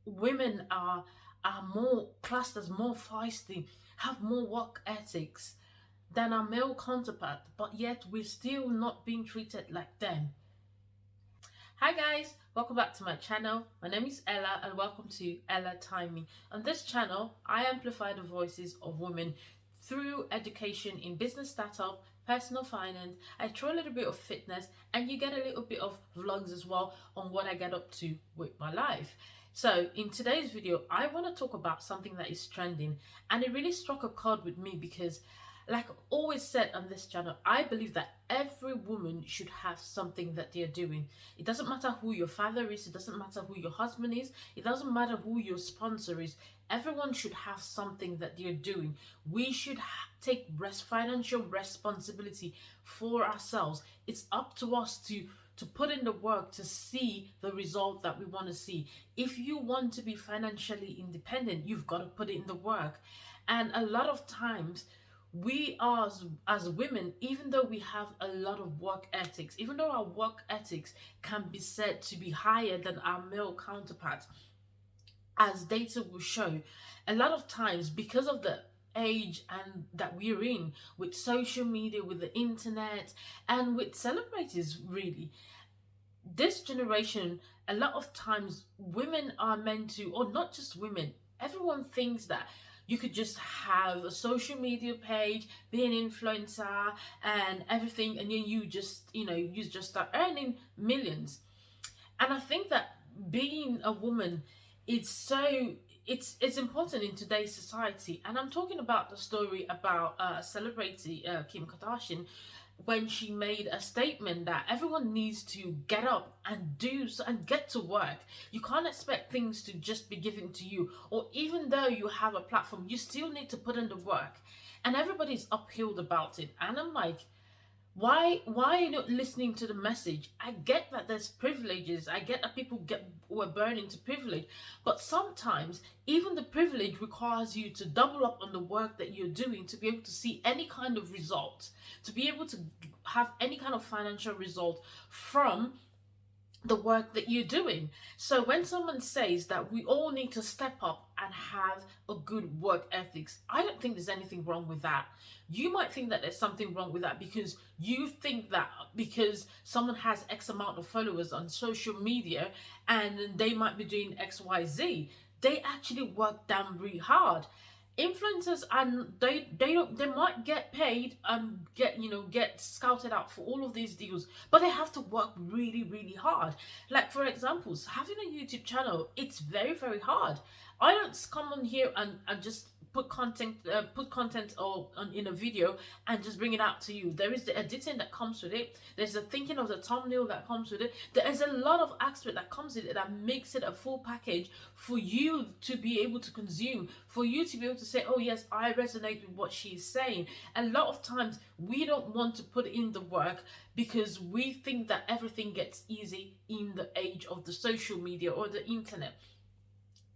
women are more classed as more feisty, have more work ethics than our male counterpart, but yet we're still not being treated like them. Hi guys, welcome back to my channel. My name is Ella and welcome to Ella Timing. On this channel, I amplify the voices of women through education in business startup, personal finance. I throw a little bit of fitness and you get a little bit of vlogs as well on what I get up to with my life. So in today's video, I want to talk about something that is trending, and it really struck a chord with me because, like I've always said on this channel, I believe that every woman should have something that they're doing. It doesn't matter who your father is, it doesn't matter who your husband is, it doesn't matter who your sponsor is. Everyone should have something that they're doing. We should take financial responsibility for ourselves. It's up to us to put in the work to see the result that we want to see. If you want to be financially independent, you've got to put in the work. And a lot of times, we are as women, even though we have a lot of work ethics, even though our work ethics can be said to be higher than our male counterparts, as data will show, a lot of times because of the age and that we're in, with social media, with the internet, and with celebrities, really, this generation, a lot of times women are meant to, or not just women, everyone thinks that you could just have a social media page, be an influencer and everything, and then you just start earning millions. And I think that being a woman, it's so it's important in today's society. And I'm talking about the story about celebrity Kim Kardashian, when she made a statement that everyone needs to get up and and get to work. You can't expect things to just be given to you, or even though you have a platform, you still need to put in the work. And everybody's uphill about it. And I'm like, why are you not listening to the message? I get that there's privileges. I get that people were born into privilege, but sometimes even the privilege requires you to double up on the work that you're doing to be able to see any kind of result, to be able to have any kind of financial result from the work that you're doing. So when someone says that we all need to step up and have a good work ethics, I don't think there's anything wrong with that. You might think that there's something wrong with that because you think that because someone has X amount of followers on social media and they might be doing XYZ, they actually work damn really hard. Influencers, and they might get paid and get scouted out for all of these deals, but they have to work really hard. Like, for examples, having a YouTube channel, it's very hard. I don't come on here and just put content or in a video and just bring it out to you. There is the editing that comes with it. There's the thinking of the thumbnail that comes with it. There is a lot of aspect that comes with it that makes it a full package for you to be able to consume, for you to be able to say, oh yes, I resonate with what she's saying. A lot of times we don't want to put in the work because we think that everything gets easy in the age of the social media or the internet.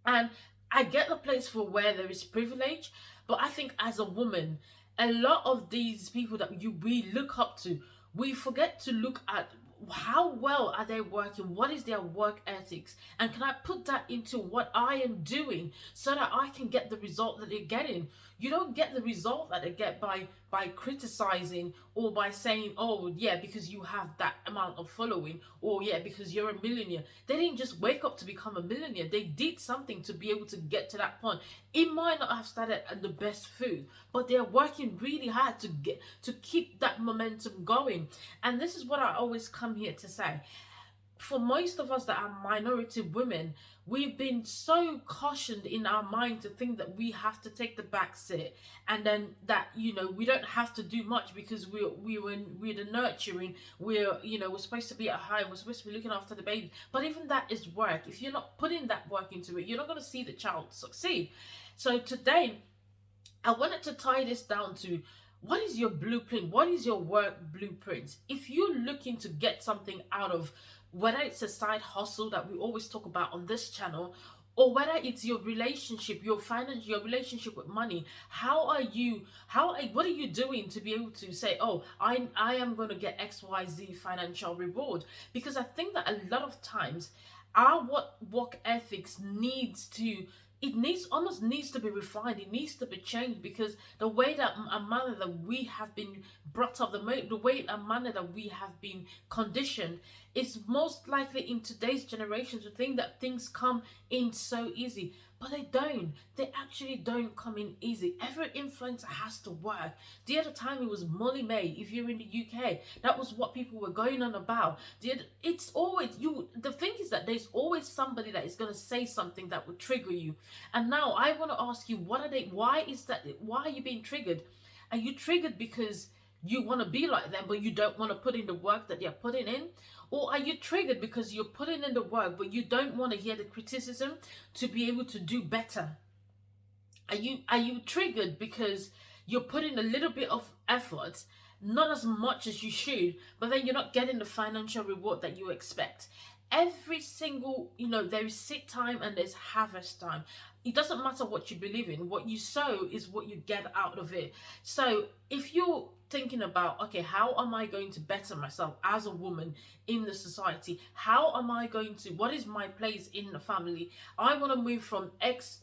And I get the place for where there is privilege, but I think as a woman, a lot of these people that we look up to, we forget to look at how well are they working, what is their work ethics, and can I put that into what I am doing so that I can get the result that they're getting. You don't get the result that they get by criticizing or by saying, oh yeah, because you have that amount of following, or yeah, because you're a millionaire. They didn't just wake up to become a millionaire. They did something to be able to get to that point. It might not have started at the best food, but they're working really hard to keep that momentum going. And this is what I always come here to say. For most of us that are minority women, we've been so cautioned in our mind to think that we have to take the back seat, and then that we don't have to do much because we're the nurturing, we're supposed to be at home, we're supposed to be looking after the baby. But even that is work. If you're not putting that work into it, you're not going to see the child succeed. So today I wanted to tie this down to, what is your blueprint? What is your work blueprint? If you're looking to get something out of, whether it's a side hustle that we always talk about on this channel, or whether it's your relationship, your finance, your relationship with money, what are you doing to be able to say, oh, I am going to get XYZ financial reward? Because I think that a lot of times Our work ethics needs to, it needs, almost needs to be refined. It needs to be changed, because the way that a manner that we have been brought up, the way a manner that we have been conditioned, is most likely in today's generation to think that things come in so easy. But they don't. They actually don't come in easy. Every influencer has to work. The other time it was Molly May. If you're in the UK, that was what people were going on about. It's always you. The thing is that there's always somebody that is going to say something that would trigger you. And now I want to ask you, what are they? Why is that? Why are you being triggered? Are you triggered because you want to be like them, but you don't want to put in the work that they're putting in? Or are you triggered because you're putting in the work, but you don't want to hear the criticism to be able to do better? Are you triggered because you're putting a little bit of effort, not as much as you should, but then you're not getting the financial reward that you expect? Every single, there is seed time and there's harvest time. It doesn't matter what you believe in. What you sow is what you get out of it. So if you're thinking about, okay, how am I going to better myself as a woman in the society? How am I going to, what is my place in the family? I want to move from X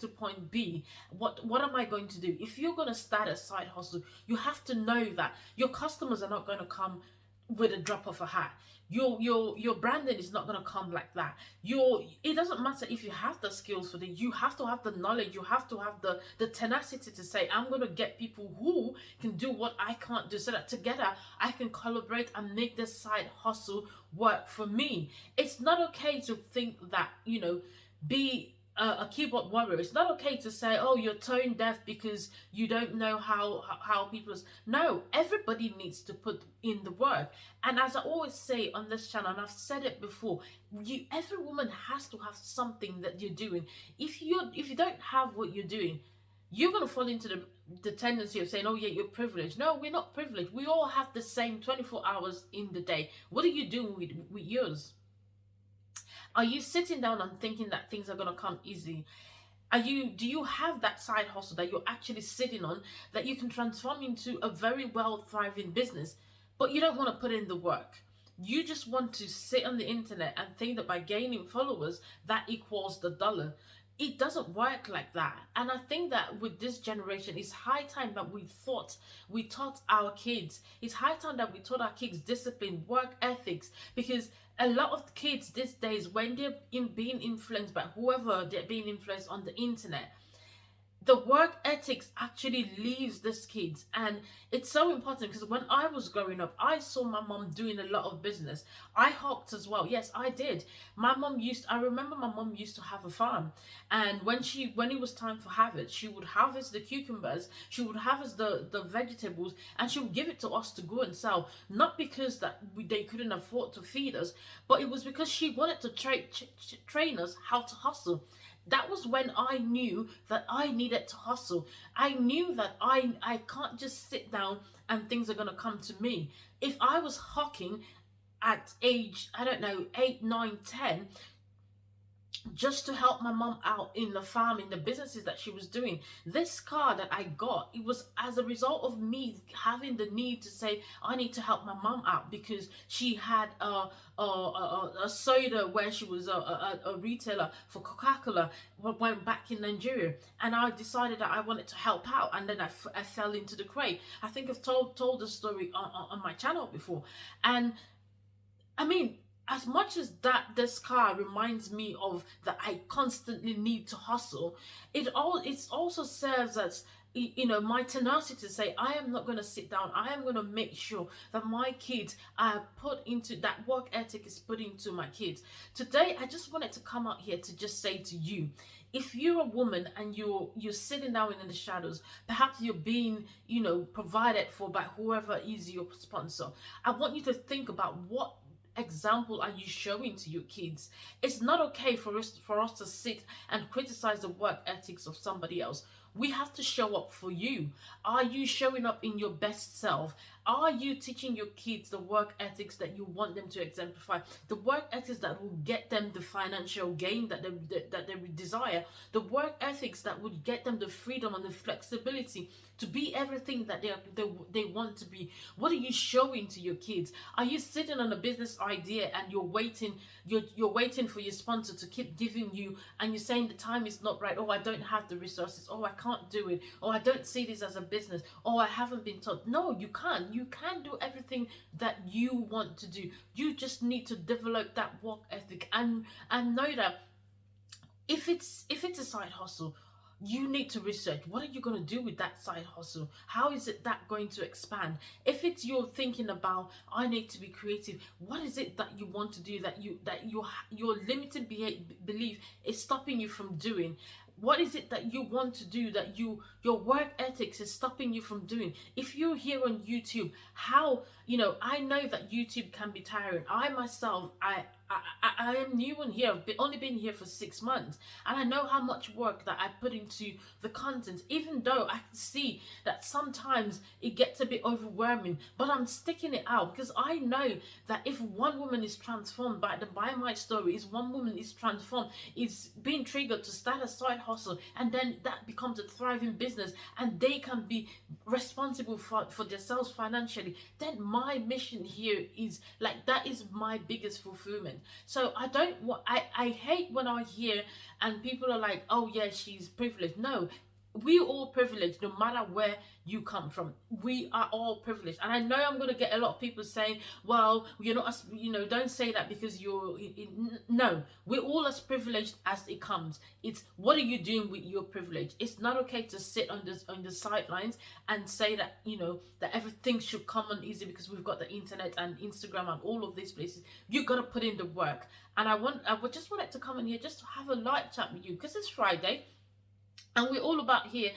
to point B. What am I going to do? If you're going to start a side hustle, you have to know that your customers are not going to come with a drop of a hat. Your branding is not going to come like that. It doesn't matter if you have the skills for it. You have to have the knowledge. You have to have the tenacity to say, I'm going to get people who can do what I can't do, so that together I can collaborate and make this side hustle work for me. It's not okay to think that, be a keyboard warrior. It's not okay to say, oh, you're tone deaf because you don't know how people. No, everybody needs to put in the work. And as I always say on this channel, and I've said it before, every woman has to have something that you're doing. If you don't have what you're doing, you're going to fall into the tendency of saying, oh yeah, you're privileged. No, we're not privileged. We all have the same 24 hours in the day. What are you doing with yours? Are you sitting down and thinking that things are going to come easy? Do you have that side hustle that you're actually sitting on that you can transform into a very well thriving business, but you don't want to put in the work? You just want to sit on the internet and think that by gaining followers, that equals the dollar. It doesn't work like that. And I think that with this generation, it's high time that we taught our kids. It's high time that we taught our kids discipline, work ethics, because a lot of kids these days, when they're being influenced by whoever they're being influenced on the internet, the work ethics actually leaves these kids. And it's so important, because when I was growing up, I saw my mom doing a lot of business. I hawked as well. Yes, I did. I remember my mom used to have a farm, and when it was time for harvest, she would harvest the cucumbers, she would harvest the vegetables, and she would give it to us to go and sell. Not because they couldn't afford to feed us, but it was because she wanted to train us how to hustle. That was when I knew that I needed to hustle. I knew that I can't just sit down and things are going to come to me. If I was hawking at age, I don't know, 8, 9, 10, just to help my mom out in the farm, in the businesses that she was doing. This car that I got, it was as a result of me having the need to say, I need to help my mom out, because she had a soda where she was a retailer for Coca-Cola when back in Nigeria, and I decided that I wanted to help out, and then I fell into the crate. I think I've told the story on my channel before. And I mean, as much as this car reminds me of that I constantly need to hustle, it also serves as my tenacity to say, I am not going to sit down. I am going to make sure that my kids are put into that work ethic is put into my kids. Today, I just wanted to come out here to just say to you, if you're a woman and you're sitting down in the shadows, perhaps you're being, provided for by whoever is your sponsor, I want you to think about what example are you showing to your kids. It's not okay for us to sit and criticize the work ethics of somebody else. We have to show up for you. Are you showing up in your best self? Are you teaching your kids the work ethics that you want them to exemplify? The work ethics that will get them the financial gain that they desire. The work ethics that would get them the freedom and the flexibility to be everything that they want to be. What are you showing to your kids? Are you sitting on a business idea and you're waiting for your sponsor to keep giving you, and you're saying the time is not right? Oh, I don't have the resources. Oh, I can't do it. Oh, I don't see this as a business. Oh, I haven't been taught. No, you can't. You can do everything that you want to do. You just need to develop that work ethic and know that if it's a side hustle, you need to research what are you going to do with that side hustle. How is it that going to expand? If it's you're thinking about, I need to be creative, what is it that you want to do that your limited belief is stopping you from doing? What is it that you want to do that your work ethics is stopping you from doing? If you're here on YouTube, how, I know that YouTube can be tiring. I myself, I am new on here. I've only been here for 6 months, and I know how much work that I put into the content, even though I can see that sometimes it gets a bit overwhelming, but I'm sticking it out because I know that if one woman is transformed by my story, is one woman is transformed, is being triggered to start a side hustle, and then that becomes a thriving business, and they can be responsible for themselves financially, then my mission here is like, that is my biggest fulfillment. So I hate when I hear and people are like, oh yeah, she's privileged. No, we all privileged, no matter where you come from. We are all privileged. And I know I'm going to get a lot of people saying, well, you're not as, don't say that because no, we're all as privileged as it comes. It's what are you doing with your privilege? It's not okay to sit on the sidelines and say that, that everything should come on easy because we've got the internet and Instagram and all of these places. You got to put in the work. And I just wanted to come in here just to have a light chat with you because it's Friday. And we're all about here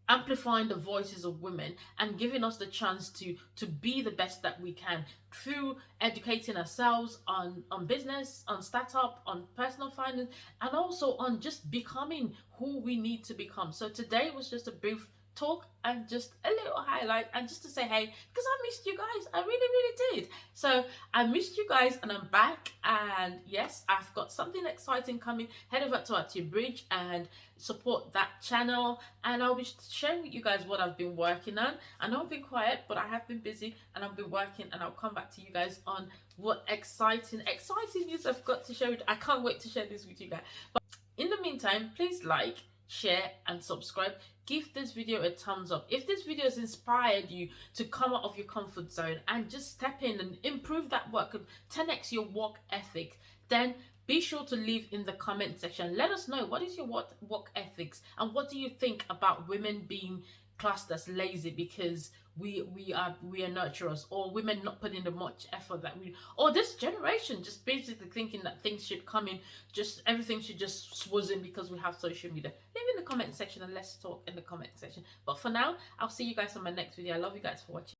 amplifying the voices of women and giving us the chance to be the best that we can through educating ourselves on business, on startup, on personal finance, and also on just becoming who we need to become. So today was just a brief talk and just a little highlight, and just to say hey, because I missed you guys. I really did. So I missed you guys, and I'm back, and yes, I've got something exciting coming. Head over to Ati Bridge and support that channel, and I'll be sharing with you guys what I've been working on. I know I've been quiet, but I have been busy and I've been working, and I'll come back to you guys on what exciting news I've got to share. I can't wait to share this with you guys. But in the meantime, please like, share and subscribe. Give this video a thumbs up. If this video has inspired you to come out of your comfort zone and just step in and improve that work and 10x your work ethic, then be sure to leave in the comment section. Let us know, what is your work ethics, and what do you think about women being classed as lazy because we are nurturers, or women not putting the much effort that or this generation just basically thinking that things should come in, just everything should just swoosh in because we have social media. Leave in the comment section and let's talk in the comment section. But for now, I'll see you guys on my next video. I love you guys for watching.